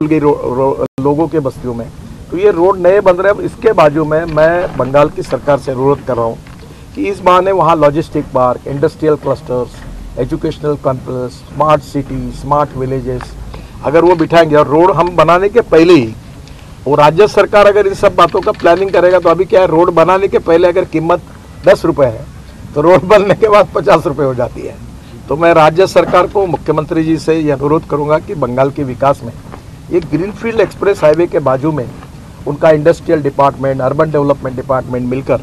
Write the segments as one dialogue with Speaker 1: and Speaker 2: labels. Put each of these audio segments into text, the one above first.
Speaker 1: गई लोगों के बस्तियों में, तो ये रोड नए बन रहे हैं। अब इसके बाजू में मैं बंगाल की सरकार से अनुरोध कर रहा हूँ कि इस बहाने वहाँ logistic park, industrial clusters, educational campus, smart city, smart villages अगर वो बिठाएंगे, और रोड हम बनाने के पहले ही वो राज्य सरकार अगर इन सब बातों का प्लानिंग करेगा, तो अभी क्या है, रोड बनाने के पहले अगर कीमत 10 रुपये है तो रोड बनने के बाद 50 रुपये हो जाती है। तो मैं राज्य सरकार को, मुख्यमंत्री जी से ये अनुरोध करूंगा कि बंगाल के विकास में ये ग्रीनफील्ड एक्सप्रेस हाईवे के बाजू में उनका industrial department, urban development department मिलकर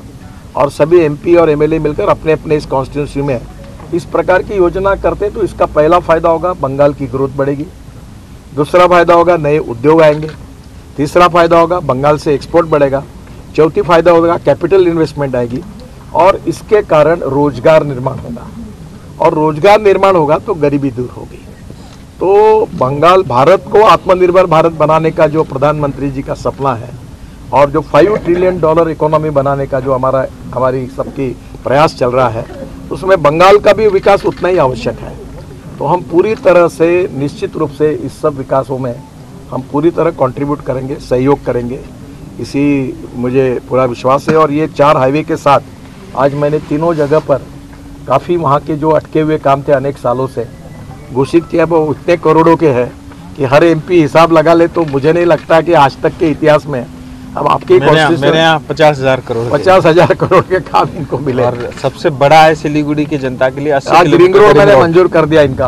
Speaker 1: और सभी एमपी और एमएलए मिलकर अपने अपने इस कॉन्स्टिट्यूंसी में इस प्रकार की योजना करते, तो इसका पहला फायदा होगा बंगाल की ग्रोथ बढ़ेगी, दूसरा फायदा होगा नए उद्योग आएंगे, तीसरा फायदा होगा बंगाल से एक्सपोर्ट बढ़ेगा, चौथी फायदा होगा कैपिटल इन्वेस्टमेंट आएगी और इसके कारण रोजगार निर्माण होगा, और रोजगार निर्माण होगा तो गरीबी दूर होगी। तो बंगाल भारत को आत्मनिर्भर भारत बनाने का जो प्रधानमंत्री जी का सपना है और जो $5 ट्रिलियन इकोनॉमी बनाने का जो हमारी सबकी प्रयास चल रहा है, उसमें बंगाल का भी विकास उतना ही आवश्यक है। तो हम पूरी तरह से निश्चित रूप से इस सब विकासों में हम पूरी तरह कंट्रीब्यूट करेंगे, सहयोग करेंगे, इसी मुझे पूरा विश्वास है। और ये 4 हाईवे के साथ आज मैंने तीनों जगह पर काफ़ी वहाँ के जो अटके हुए काम थे अनेक सालों से घोषित किया, वो उतने करोड़ों के हैं कि हर एमपी हिसाब लगा ले तो मुझे नहीं लगता कि आज तक के इतिहास में अब आपके
Speaker 2: मेरे यहाँ 50,000 करोड़
Speaker 1: 50,000 करोड़ के काम इनको मिले।
Speaker 2: और सबसे बड़ा है सिलीगुड़ी की जनता के लिए 80
Speaker 1: आज रिंग रोड मैंने मंजूर कर दिया इनका,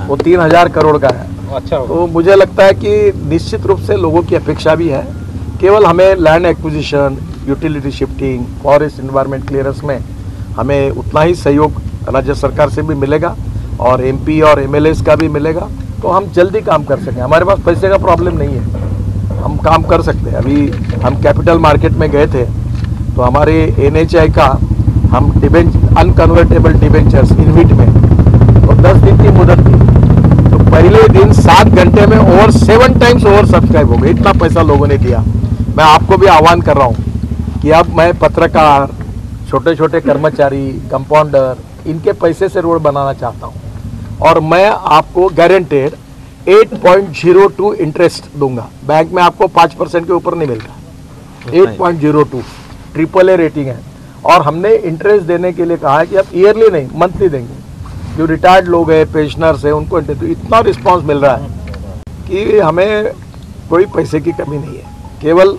Speaker 1: वो 3,000 करोड़ का है।
Speaker 2: अच्छा,
Speaker 1: तो मुझे लगता है कि निश्चित रूप से लोगों की अपेक्षा भी है, केवल हमें land acquisition, utility shifting, forest environment clearance में हमें उतना ही सहयोग राज्य सरकार से भी मिलेगा और एमपी और एमएलएस का भी मिलेगा, तो हम जल्दी काम कर सकें। हमारे पास पैसे का प्रॉब्लम नहीं है, हम काम कर सकते हैं। अभी हम कैपिटल मार्केट में गए थे तो हमारे NHAI का हम अनकन्वर्टेबल डिबेंचर्स इनविट में तो 10 दिन की मुदत थी, तो पहले दिन 7 घंटे में 7 टाइम्स ओवर सब्सक्राइब हो गए, इतना पैसा लोगों ने दिया। मैं आपको भी आह्वान कर रहा हूँ कि अब मैं पत्रकार, छोटे छोटे कर्मचारी, कंपाउंडर, इनके पैसे से रोड बनाना चाहता हूँ और मैं आपको गारंटेड 8.02 इंटरेस्ट दूंगा। बैंक में आपको 5% के ऊपर नहीं मिलता, 8.02 AAA रेटिंग है। और हमने इंटरेस्ट देने के लिए कहा है कि आप ईयरली नहीं, मंथली देंगे। जो रिटायर्ड लोग हैं, पेंशनर्स हैं, उनको तो इतना रिस्पांस मिल रहा है कि हमें कोई पैसे की कमी नहीं है, केवल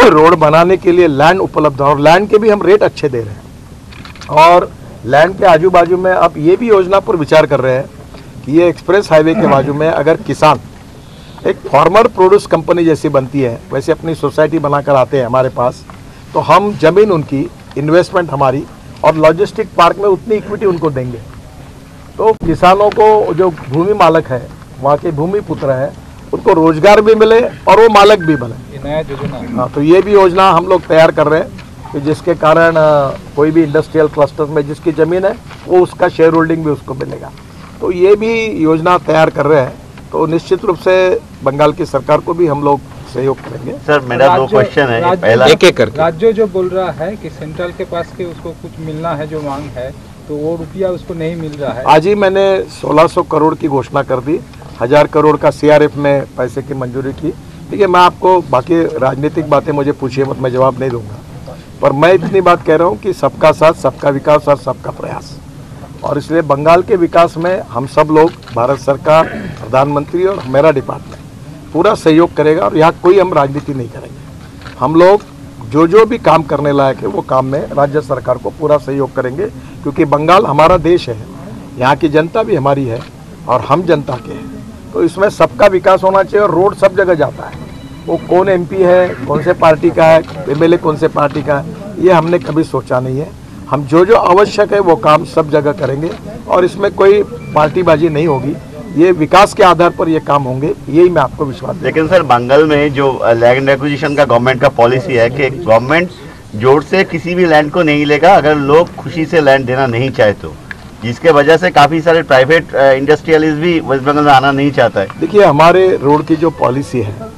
Speaker 1: रोड बनाने के लिए लैंड उपलब्ध है और लैंड के भी हम रेट अच्छे दे रहे हैं। और लैंड के आजू बाजू में आप ये भी योजना पर विचार कर रहे हैं कि ये एक्सप्रेस हाईवे के बाजू में अगर किसान एक फार्मर प्रोड्यूस कंपनी जैसी बनती है, वैसे अपनी सोसाइटी बनाकर आते हैं हमारे पास, तो हम जमीन उनकी, इन्वेस्टमेंट हमारी और लॉजिस्टिक पार्क में उतनी इक्विटी उनको देंगे। तो किसानों को, जो भूमि मालक है, वहाँ के भूमि पुत्र है, उनको रोजगार भी मिले और वो मालक भी बने। हाँ, तो ये भी योजना हम लोग तैयार कर रहे हैं कि जिसके कारण कोई भी इंडस्ट्रियल क्लस्टर में जिसकी ज़मीन है वो उसका शेयर होल्डिंग भी उसको मिलेगा। तो ये भी योजना तैयार कर रहे हैं, तो निश्चित रूप से बंगाल की सरकार को भी हम लोग सहयोग करेंगे।
Speaker 3: सर, मेरा 2 क्वेश्चन है। पहला,
Speaker 2: एक करके
Speaker 4: राज्य जो बोल रहा है कि सेंट्रल के पास के उसको कुछ मिलना है, जो मांग है, तो वो रुपया उसको नहीं मिल रहा है।
Speaker 1: आज ही मैंने 1600 करोड़ की घोषणा कर दी, 1000 करोड़ का CRF में पैसे की मंजूरी की। ठीक है, मैं आपको बाकी राजनीतिक बातें मुझे पूछिए मत, मैं जवाब नहीं दूंगा, पर मैं इतनी बात कह रहा हूँ कि सबका साथ, सबका विकास और सबका प्रयास, और इसलिए बंगाल के विकास में हम सब लोग, भारत सरकार, प्रधानमंत्री और मेरा डिपार्टमेंट पूरा सहयोग करेगा। और यहाँ कोई हम राजनीति नहीं करेंगे, हम लोग जो भी काम करने लायक है वो काम में राज्य सरकार को पूरा सहयोग करेंगे, क्योंकि बंगाल हमारा देश है, यहाँ की जनता भी हमारी है और हम जनता के हैं, तो इसमें सबका विकास होना चाहिए। और रोड सब जगह जाता है, वो कौन MP है, कौन से पार्टी का है, MLA कौन से पार्टी का है, ये हमने कभी सोचा नहीं है। हम जो आवश्यक है वो काम सब जगह करेंगे और इसमें कोई पार्टीबाजी नहीं होगी, ये विकास के आधार पर ये काम होंगे, यही मैं आपको विश्वास देता हूं।
Speaker 3: लेकिन सर, बंगाल में जो लैंड एक्विजिशन का गवर्नमेंट का पॉलिसी है कि गवर्नमेंट जोर से किसी भी लैंड को नहीं लेगा अगर लोग खुशी से लैंड देना नहीं चाहे तो, जिसके वजह से काफ़ी सारे प्राइवेट इंडस्ट्रियलिस्ट भी वेस्ट बंगाल में आना नहीं चाहता है।
Speaker 1: देखिए, हमारे रोड की जो पॉलिसी है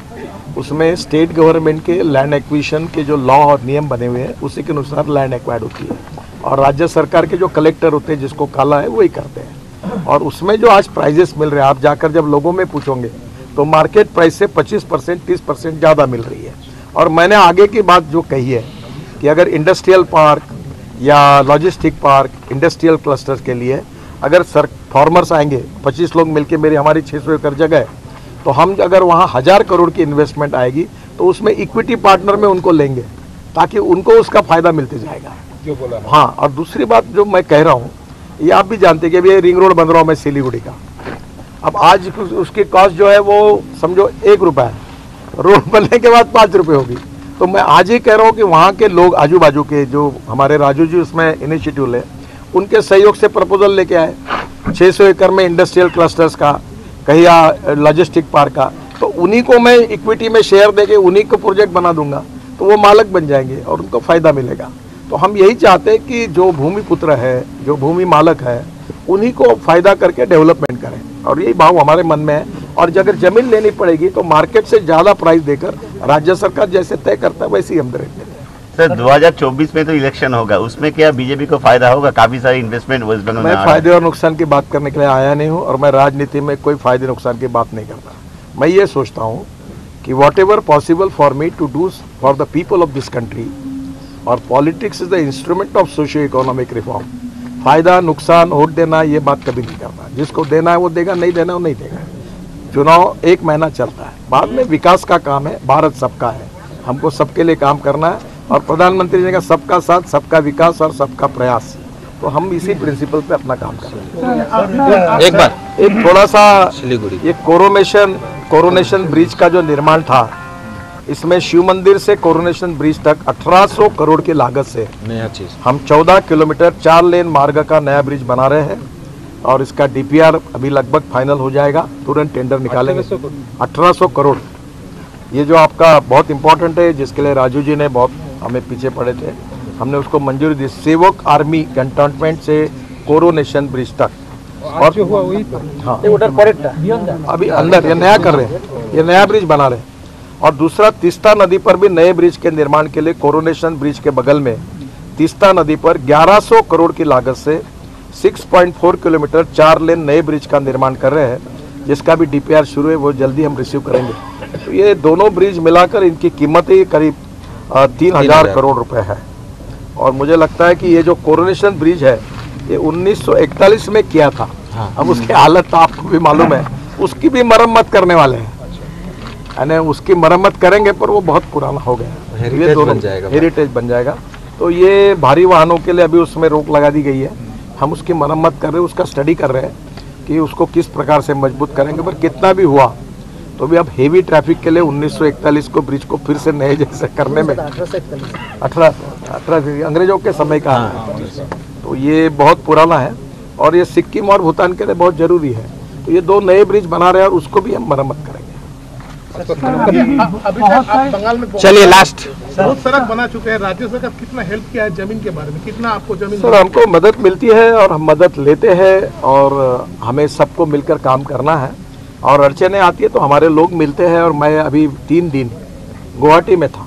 Speaker 1: उसमें स्टेट गवर्नमेंट के लैंड एक्विजिशन के जो लॉ और नियम बने हुए हैं उसी के अनुसार लैंड एक्वायर्ड होती है, और राज्य सरकार के जो कलेक्टर होते हैं, जिसको काला है, वही करते हैं। और उसमें जो आज प्राइजेस मिल रहे हैं, आप जाकर जब लोगों में पूछोगे तो मार्केट प्राइस से 25% 30% ज़्यादा मिल रही है। और मैंने आगे की बात जो कही है कि अगर इंडस्ट्रियल पार्क या लॉजिस्टिक पार्क, इंडस्ट्रियल क्लस्टर्स के लिए अगर फार्मर्स आएंगे, 25 लोग मिलके हमारी 600 एकड़ जगह है, तो हम अगर वहाँ 1000 करोड़ की इन्वेस्टमेंट आएगी तो उसमें इक्विटी पार्टनर में उनको लेंगे ताकि उनको उसका फायदा मिलते जाएगा।
Speaker 4: जो बोला
Speaker 1: हाँ, और दूसरी बात जो मैं कह रहा हूँ, ये आप भी जानते हैं कि अभी ये रिंग रोड बन रहा हूँ मैं सिलीगुड़ी का। अब आज उसकी कॉस्ट जो है वो समझो 1 रुपया है, रोड बनने के बाद 5 रुपये होगी। तो मैं आज ही कह रहा हूँ कि वहाँ के लोग आजू बाजू के जो हमारे राजू जी उसमें इनिशिएटिव ले, उनके सहयोग से प्रपोजल लेके आए 600 एकड़ में इंडस्ट्रियल क्लस्टर्स का, कहीं या लॉजिस्टिक पार्क का, तो उन्हीं को मैं इक्विटी में शेयर देके उन्हीं को प्रोजेक्ट बना दूंगा, तो वो मालक बन जाएंगे और उनको फायदा मिलेगा। तो हम यही चाहते हैं कि जो भूमि पुत्र है, जो भूमि मालक है, उन्हीं को फायदा करके डेवलपमेंट करें, और यही भाव हमारे मन में है। और अगर जमीन लेनी पड़ेगी तो मार्केट से ज़्यादा प्राइस देकर राज्य सरकार जैसे तय करता है वैसे ही हम रेट देते हैं।
Speaker 3: सर 2024 में तो इलेक्शन होगा, उसमें क्या बीजेपी को फायदा होगा? काफी सारी इन्वेस्टमेंट वेस्ट बंगाल में।
Speaker 1: मैं फायदे और नुकसान की बात करने के लिए आया नहीं हूँ, और मैं राजनीति में कोई फायदे नुकसान की बात नहीं करता। मैं ये सोचता हूँ कि whatever possible for me to do for the people of this country, और politics is the instrument of socio economic reform. फायदा नुकसान वोट देना ये बात कभी नहीं करता। जिसको देना है वो देगा, नहीं देना वो नहीं देगा। चुनाव 1 महीना चलता है, बाद में विकास का काम है, भारत सबका है, हमको सबके लिए काम करना है। और प्रधानमंत्री जी ने कहा सबका साथ, सबका विकास और सबका प्रयास, तो हम इसी प्रिंसिपल पे अपना काम कर रहे हैं। एक थोड़ा सा ये कोरोनेशन ब्रिज का जो निर्माण था, इसमें शिव मंदिर से कोरोनेशन ब्रिज तक 1800 करोड़ की लागत से
Speaker 2: नया चीज हम
Speaker 1: 14 किलोमीटर 4 लेन मार्ग का नया ब्रिज बना रहे हैं, और इसका डीपीआर अभी लगभग फाइनल हो जाएगा, तुरंत टेंडर निकालेंगे। 1800 करोड़, ये जो आपका बहुत इंपॉर्टेंट है, जिसके लिए राजू जी ने बहुत हमें पीछे पड़े थे, हमने उसको मंजूरी दी। सेवक आर्मी कैंटोनमेंट से कोरोनेशन ब्रिज तक, और
Speaker 4: जो हुआ वही
Speaker 1: हाँ अभी अंदर ये नया कर रहे हैं, ये नया ब्रिज बना रहे हैं। और दूसरा, तीस्ता नदी पर भी नए ब्रिज के निर्माण के लिए कोरोनेशन ब्रिज के बगल में तीस्ता नदी पर 1100 करोड़ की लागत से 6.4 किलोमीटर 4 लेन नए ब्रिज का निर्माण कर रहे हैं, जिसका भी डीपीआर शुरू है, वो जल्दी हम रिसीव करेंगे। तो ये दोनों ब्रिज मिलाकर इनकी कीमत ही करीब 3000 करोड़ रुपए है। और मुझे लगता है कि ये जो कोरोनेशन ब्रिज है ये 1941 में किया था। अब उसकी हालत तो आपको भी मालूम है, उसकी भी मरम्मत करने वाले हैं, यानी उसकी मरम्मत करेंगे, पर वो बहुत पुराना हो गया, ये दोनों हेरिटेज बन जाएगा। तो ये भारी वाहनों के लिए अभी उसमें रोक लगा दी गई है, हम उसकी मरम्मत कर रहे हैं, उसका स्टडी कर रहे हैं कि उसको किस प्रकार से मजबूत करेंगे। पर कितना भी हुआ तो भी अब हेवी ट्रैफिक के लिए 1941 को ब्रिज को फिर से नए जैसे करने में 18 अंग्रेजों के समय का है, तो ये बहुत पुराना है, और ये सिक्किम और भूटान के लिए बहुत जरूरी है। तो ये 2 नए ब्रिज बना रहे हैं, और उसको भी हम मरम्मत करेंगे।
Speaker 2: चलिए लास्ट,
Speaker 5: बहुत सड़क बना चुके हैं, राज्य सरकार कितना हेल्प किया है जमीन के बारे में, कितना आपको जमीन?
Speaker 1: सर हमको मदद मिलती है और हम मदद लेते हैं, और हमें सबको मिलकर काम करना है। और अड़चने आती है तो हमारे लोग मिलते हैं। और मैं अभी 3 दिन गुवाहाटी में था,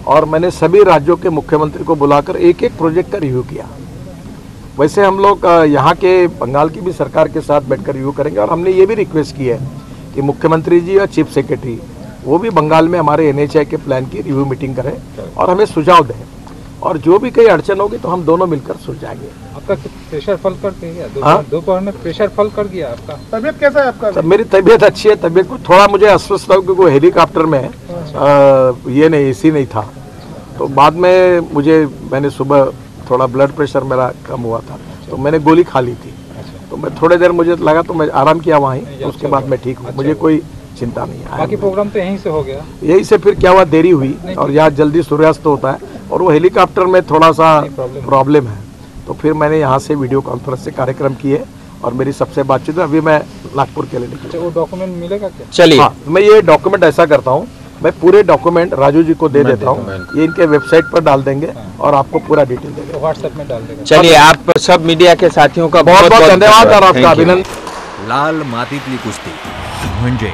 Speaker 1: और मैंने सभी राज्यों के मुख्यमंत्री को बुलाकर एक एक प्रोजेक्ट का रिव्यू किया। वैसे हम लोग यहाँ के बंगाल की भी सरकार के साथ बैठकर रिव्यू करेंगे। और हमने ये भी रिक्वेस्ट की है कि मुख्यमंत्री जी और चीफ सेक्रेटरी वो भी बंगाल में हमारे NHI के प्लान की रिव्यू मीटिंग करें और हमें सुझाव दें, और जो भी कहीं अड़चन होगी तो हम दोनों मिलकर सुलझाएंगे।
Speaker 4: आपका प्रेशर फल कर गया? दोपहर में प्रेशर फल कर गया आपका?
Speaker 5: तबीयत कैसा है आपका?
Speaker 1: मेरी तबीयत अच्छी है। तबीयत को थोड़ा मुझे अस्वस्थ था क्योंकि हेलीकॉप्टर में ये नहीं, AC नहीं था, तो बाद में मैंने सुबह थोड़ा ब्लड प्रेशर मेरा कम हुआ था, तो मैंने गोली खा ली थी, तो मैं थोड़ी देर मुझे लगा तो मैं आराम किया वहीं, तो उसके बाद मैं ठीक हूँ, मुझे कोई चिंता नहीं है।
Speaker 4: बाकी प्रोग्राम तो यहीं से हो गया?
Speaker 1: यहीं से फिर क्या हुआ, देरी हुई, और यहाँ जल्दी सूर्यास्त होता है, और वो हेलीकॉप्टर में थोड़ा सा प्रॉब्लम है, तो फिर मैंने यहाँ से वीडियो कॉन्फ्रेंस से कार्यक्रम किए, और मेरी सबसे बातचीत अभी मैं नागपुर के लिए निकला।
Speaker 4: वो डॉक्यूमेंट मिलेगा क्या?
Speaker 2: चलिए
Speaker 1: हाँ, मैं ये डॉक्यूमेंट ऐसा करता हूँ, मैं पूरे डॉक्यूमेंट राजू जी को दे देता हूँ, ये इनके वेबसाइट पर डाल देंगे और आपको पूरा डिटेल देंगे,
Speaker 4: व्हाट्सएप में डाल देंगे।
Speaker 2: चलिए, आप सब मीडिया के साथियों का
Speaker 1: बहुत बहुत धन्यवाद और आपका अभिनंदन।
Speaker 6: लाल मातीतली कुस्ती म्हणजे